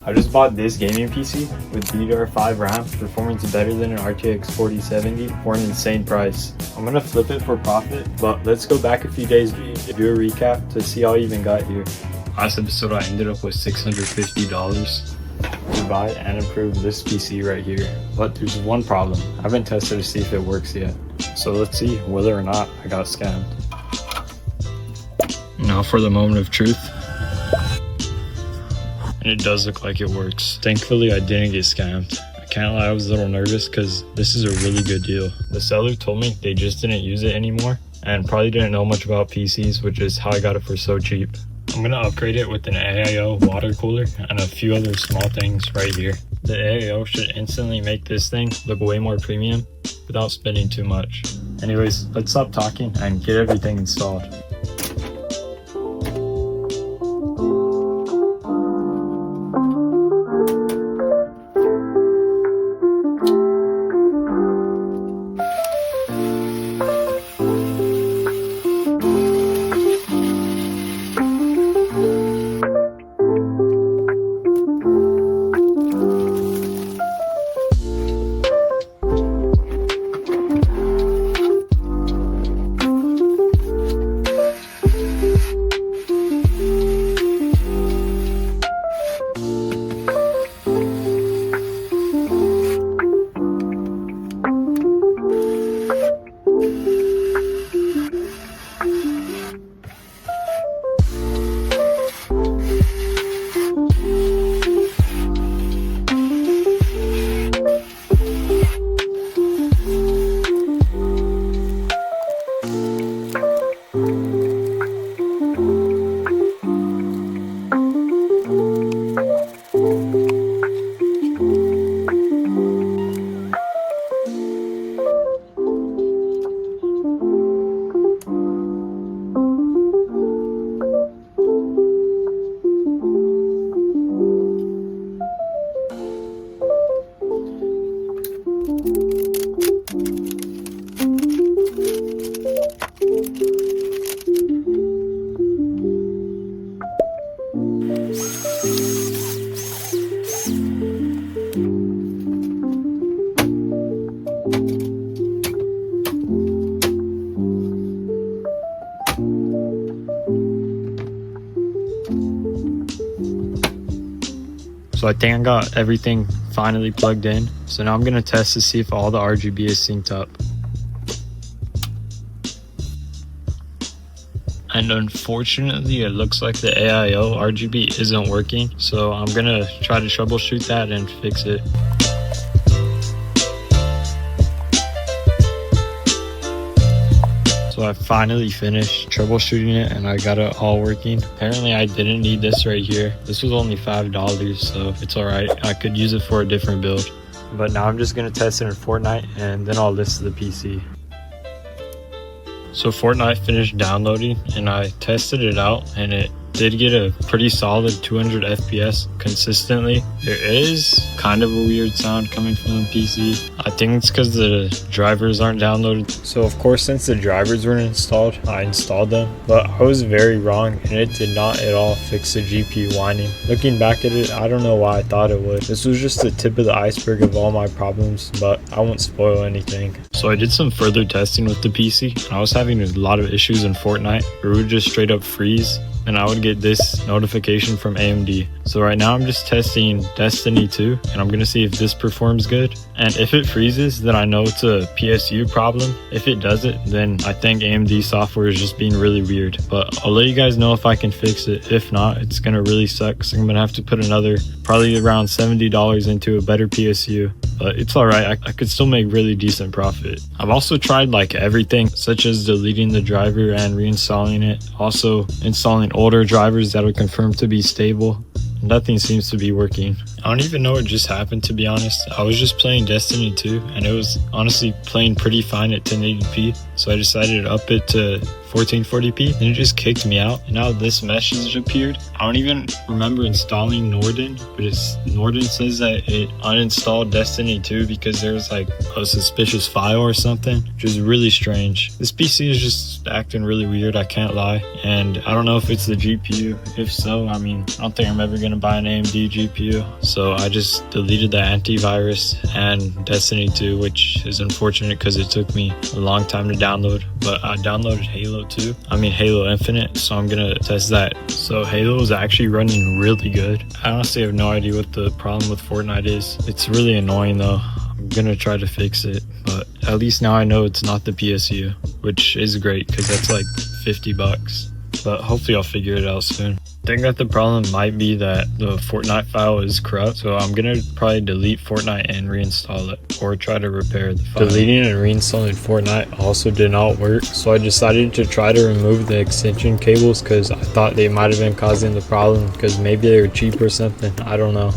I just bought this gaming PC with DDR5 RAM, performance better than an RTX 4070 for an insane price. I'm gonna flip it for profit, but let's go back a few days to do a recap to see how I even got here. Last episode I ended up with $650 to buy and improve this PC right here. But there's one problem. I haven't tested to see if it works yet. So let's see whether or not I got scammed. Now for the moment of truth. And it does look like it works. Thankfully, I didn't get scammed. I can't lie, I was a little nervous because this is a really good deal. The seller told me they just didn't use it anymore and probably didn't know much about PCs, which is how I got it for so cheap. I'm gonna upgrade it with an AIO water cooler and a few other small things right here. The AIO should instantly make this thing look way more premium without spending too much. Anyways, let's stop talking and get everything installed. So I think I got everything finally plugged in. So now I'm gonna test to see if all the RGB is synced up. And unfortunately, it looks like the AIO RGB isn't working. So I'm gonna try to troubleshoot that and fix it. So I finally finished troubleshooting it and I got it all working. Apparently I didn't need this right here. This was only $5, so it's alright. I could use it for a different build. But now I'm just gonna test it in Fortnite and then I'll list the PC. So Fortnite finished downloading and I tested it out and it did get a pretty solid 200 FPS consistently. There is kind of a weird sound coming from the PC. I think it's because the drivers aren't downloaded. So of course, since the drivers weren't installed, I installed them, but I was very wrong and it did not at all fix the GPU whining. Looking back at it, I don't know why I thought it would. This was just the tip of the iceberg of all my problems, but I won't spoil anything. So I did some further testing with the PC and I was having a lot of issues in Fortnite where it would just straight up freeze and I would get this notification from AMD. So right now I'm just testing Destiny 2 and I'm gonna see if this performs good. And if it freezes, then I know it's a PSU problem. If it doesn't, then I think AMD software is just being really weird. But I'll let you guys know if I can fix it. If not, it's gonna really suck because I'm gonna have to put another probably around $70 into a better PSU. But it's alright, I could still make really decent profit. I've also tried like everything, such as deleting the driver and reinstalling it. Also installing older drivers that are confirmed to be stable. Nothing seems to be working. I don't even know what just happened, to be honest. I was just playing Destiny 2 and it was honestly playing pretty fine at 1080p. So I decided to up it to 1440p, and it just kicked me out. And now this message appeared. I don't even remember installing Norden, but Norden says that it uninstalled Destiny 2 because there was like a suspicious file or something, which is really strange. This PC is just acting really weird, I can't lie. And I don't know if it's the GPU. If so, I mean, I don't think I'm ever gonna buy an AMD GPU. So I just deleted the antivirus and Destiny 2, which is unfortunate because it took me a long time to download. But I downloaded Halo Infinite, so I'm gonna test that. So Halo is actually running really good. I honestly have no idea what the problem with Fortnite is. It's really annoying though. I'm gonna try to fix it, but at least now I know it's not the PSU, which is great because that's like 50 bucks. But hopefully I'll figure it out soon. I think that the problem might be that the Fortnite file is corrupt, so I'm gonna probably delete Fortnite and reinstall it, or try to repair the file. Deleting and reinstalling Fortnite also did not work, so I decided to try to remove the extension cables because I thought they might have been causing the problem, because maybe they were cheap or something, I don't know.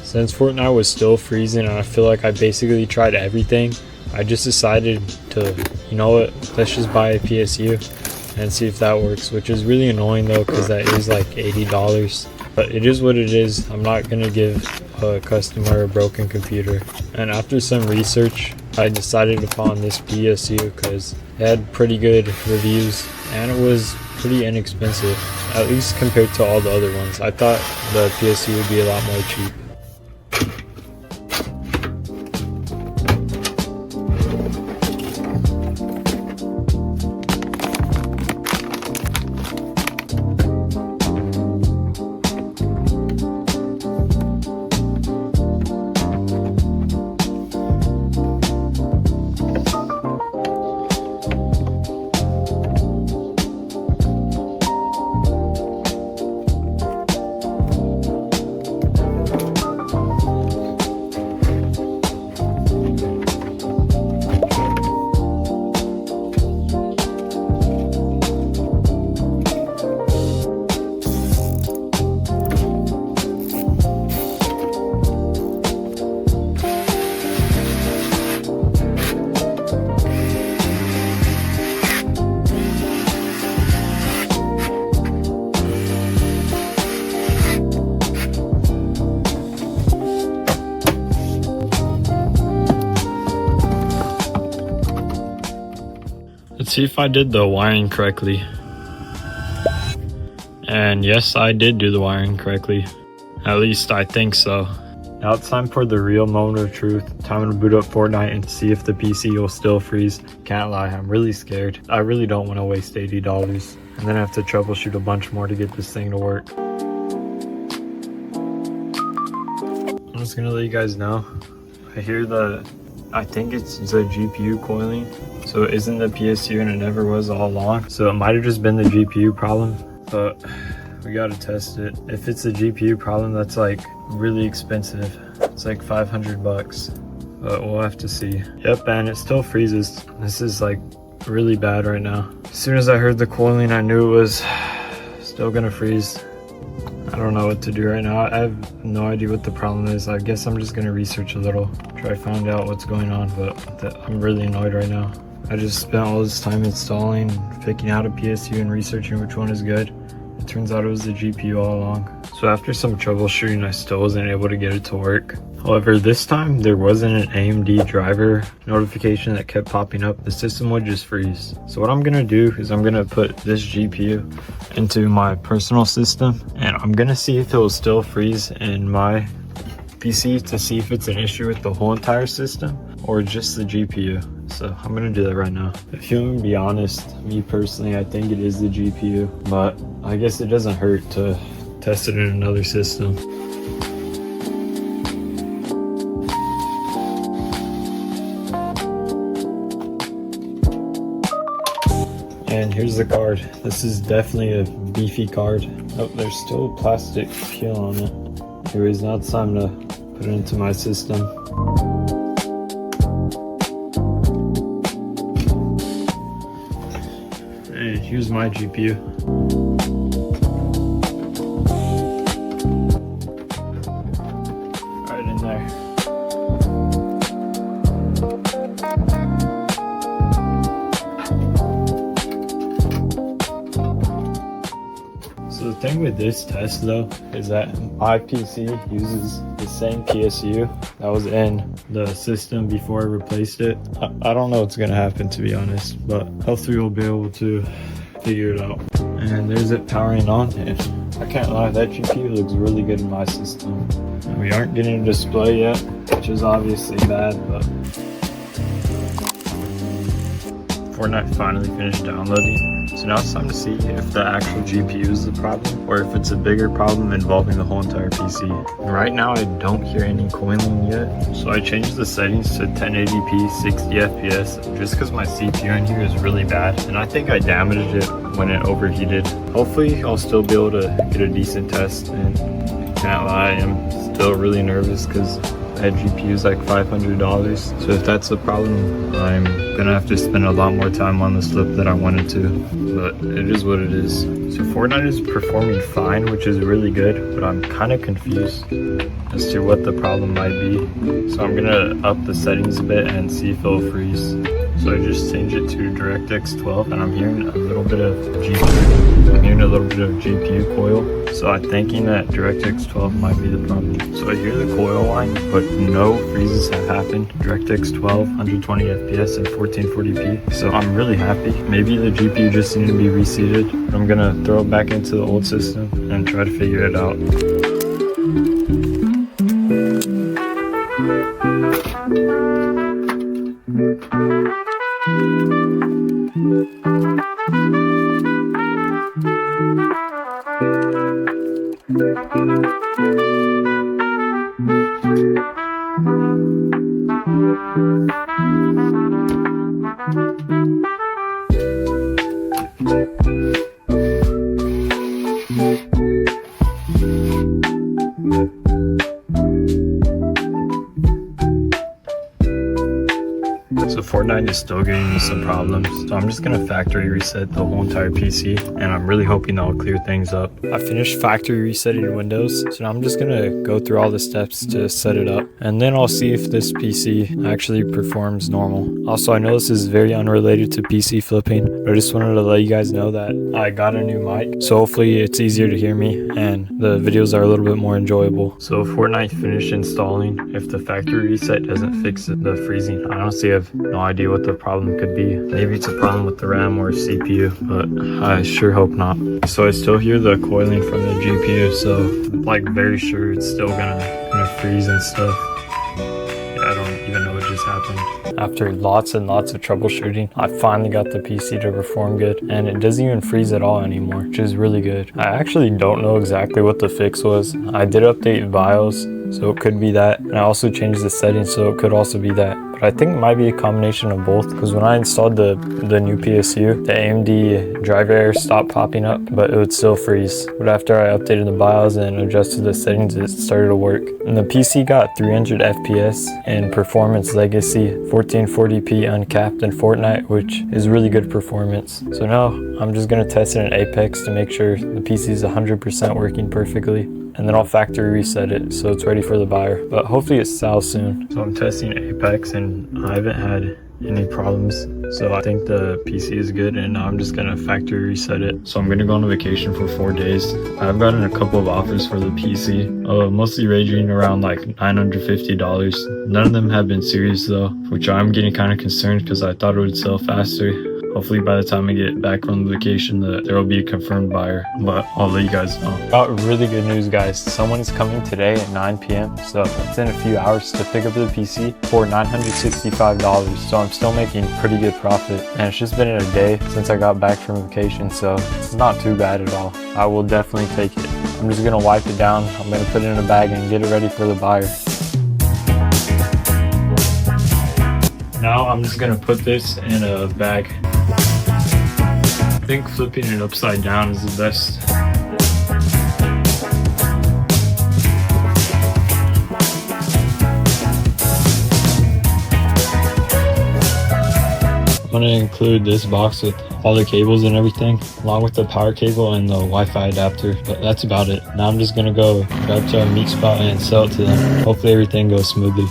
Since Fortnite was still freezing and I feel like I basically tried everything, I just decided to, you know what, let's just buy a PSU and see if that works, which is really annoying though because that is like $80. But it is what it is. I'm not gonna give a customer a broken computer. And after some research, I decided upon this PSU because it had pretty good reviews and it was pretty inexpensive, at least compared to all the other ones. I thought the PSU would be a lot more cheap. Let's see if I did the wiring correctly. And yes, I did do the wiring correctly. At least I think so. Now it's time for the real moment of truth. Time to boot up Fortnite and see if the PC will still freeze. Can't lie, I'm really scared. I really don't want to waste $80 and then have to troubleshoot a bunch more to get this thing to work. I'm just gonna let you guys know. I think it's the GPU coiling. So it isn't the PSU and it never was all along. So it might have just been the GPU problem, but we gotta test it. If it's a GPU problem, that's like really expensive. It's like 500 bucks, but we'll have to see. Yep, and it still freezes. This is like really bad right now. As soon as I heard the coiling, I knew it was still gonna freeze. I don't know what to do right now. I have no idea what the problem is. I guess I'm just gonna research a little, try to find out what's going on, but I'm really annoyed right now. I just spent all this time installing, picking out a PSU and researching which one is good. It turns out it was the GPU all along. So after some troubleshooting, I still wasn't able to get it to work. However, this time there wasn't an AMD driver notification that kept popping up. The system would just freeze. So what I'm gonna do is I'm gonna put this GPU into my personal system and I'm gonna see if it will still freeze in my PC to see if it's an issue with the whole entire system or just the GPU. So I'm gonna do that right now. If you want to be honest, me personally, I think it is the GPU, but I guess it doesn't hurt to test it in another system. And here's the card. This is definitely a beefy card. Oh, there's still plastic peel on it. Anyways, now it's time to put it into my system. And here's my GPU. Right in there. So the thing with this test though is that my PC uses the same PSU that was in the system before I replaced it. I don't know what's gonna happen, to be honest, but hopefully we'll be able to figure it out. And there's it powering on, and I can't lie, that GPU looks really good in my system. And we aren't getting a display yet, which is obviously bad, but Fortnite finally finished downloading. So now it's time to see if the actual GPU is the problem or if it's a bigger problem involving the whole entire PC. And right now I don't hear any coiling yet. So I changed the settings to 1080p 60 FPS just because my CPU in here is really bad. And I think I damaged it when it overheated. Hopefully I'll still be able to get a decent test, and can't lie, I'm still really nervous because that GPU is like $500. So if that's the problem, I'm gonna have to spend a lot more time on the slip than I wanted to, but it is what it is. So Fortnite is performing fine, which is really good, but I'm kind of confused as to what the problem might be. So I'm gonna up the settings a bit and see if it'll freeze. So I just changed it to DirectX 12, and I'm hearing a little bit of GPU. I'm hearing a little bit of GPU coil. So I'm thinking that DirectX 12 might be the problem. So I hear the coil line, but no freezes have happened. DirectX 12, 120 FPS and 1440p. So I'm really happy. Maybe the GPU just needed to be reseated. I'm gonna throw it back into the old system and try to figure it out. So Fortnite is still giving me some problems, so I'm just gonna factory reset the whole entire PC, and I'm really hoping that'll clear things up. I finished factory resetting Windows, so now I'm just gonna go through all the steps to set it up, and then I'll see if this PC actually performs normal. Also, I know this is very unrelated to PC flipping, but I just wanted to let you guys know that I got a new mic, so hopefully it's easier to hear me and the videos are a little bit more enjoyable. So Fortnite finished installing. If the factory reset doesn't fix the freezing, I honestly have no idea what the problem could be. Maybe it's a problem with the RAM or CPU, but I sure hope not. So I still hear the coiling from the GPU, so I'm like very sure it's still gonna freeze and stuff. I don't even know what just happened. After lots and lots of troubleshooting, I finally got the PC to perform good, and it doesn't even freeze at all anymore, which is really good. I actually don't know exactly what the fix was. I did update BIOS, so it could be that, and I also changed the settings, so it could also be that. But I think it might be a combination of both, because when I installed the new PSU, the AMD driver error stopped popping up, but it would still freeze. But after I updated the BIOS and adjusted the settings, it started to work. And the PC got 300 FPS in Performance Legacy, 1440p uncapped in Fortnite, which is really good performance. So now I'm just gonna test it in Apex to make sure the PC is 100% working perfectly. And then I'll factory reset it so it's ready for the buyer, but hopefully it sells soon. So I'm testing Apex and I haven't had any problems, so I think the PC is good, and now I'm just gonna factory reset it. So I'm gonna go on a vacation for 4 days. I've gotten a couple of offers for the PC, mostly ranging around like $950. None of them have been serious though, which I'm getting kind of concerned because I thought it would sell faster. Hopefully by the time I get back from the vacation, there will be a confirmed buyer, but I'll let you guys know. Got really good news, guys. Someone's coming today at 9 p.m. So it's in a few hours to pick up the PC for $965. So I'm still making pretty good profit. And it's just been in a day since I got back from vacation, so it's not too bad at all. I will definitely take it. I'm just gonna wipe it down. I'm gonna put it in a bag and get it ready for the buyer. Now I'm just gonna put this in a bag. think flipping it upside down is the best. I'm going to include this box with all the cables and everything, along with the power cable and the Wi-Fi adapter, but that's about it. Now I'm just going to go drive to our meet spot and sell it to them. Hopefully everything goes smoothly.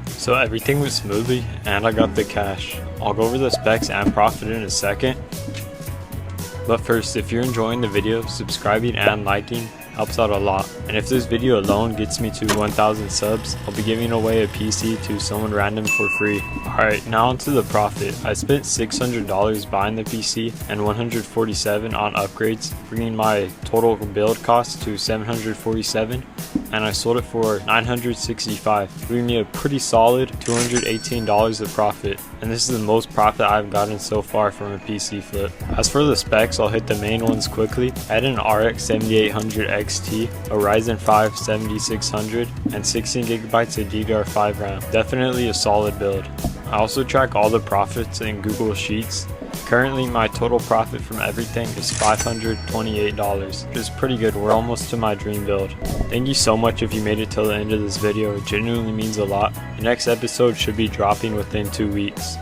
So everything went smoothly and I got the cash. I'll go over the specs and profit in a second. But first, if you're enjoying the video, subscribing and liking helps out a lot. And if this video alone gets me to 1,000 subs, I'll be giving away a PC to someone random for free. Alright, now onto the profit. I spent $600 buying the PC and $147 on upgrades, bringing my total build cost to $747, and I sold it for $965, giving me a pretty solid $218 of profit. And this is the most profit I've gotten so far from a PC flip. As for the specs, I'll hit the main ones quickly. I had an RX 7800 XT, a Ryzen 5 7600, and 16GB of DDR5 RAM. Definitely a solid build. I also track all the profits in Google Sheets. Currently, my total profit from everything is $528, which is pretty good. We're almost to my dream build. Thank you so much if you made it till the end of this video. It genuinely means a lot. The next episode should be dropping within 2 weeks.